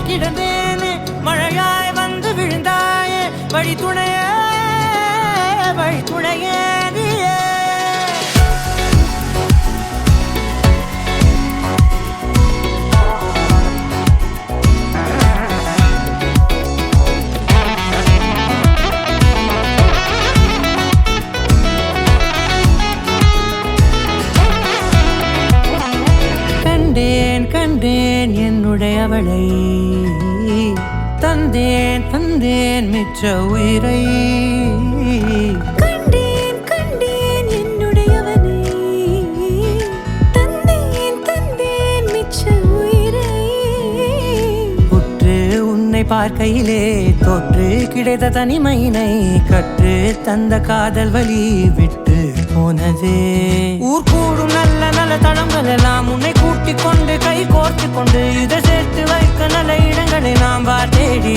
கிடந்தேனே மழையாய் வந்து விழுந்தாயே வழி துணையே நீயே கண்டேன் என்னுடையவளை தந்தேன் மிச்ச உயிரை கண்டேன் என்னுடையவனை தந்தேன் மிச்ச உயிரை உற்று உன்னை பார்க்கையிலே தோற்று கிடைத்த தனிமையினை கற்று தந்த காதல் வழி விட்டு போனதே ஊர் கூடும் நல்ல நல்ல தளங்கள் எல்லாம் உன்னை கூட்டிக் கொண்டு கை கோர்த்து கொண்டு இதை சேர்த்து வைக்க நல்ல இடங்களை நாம் தேடி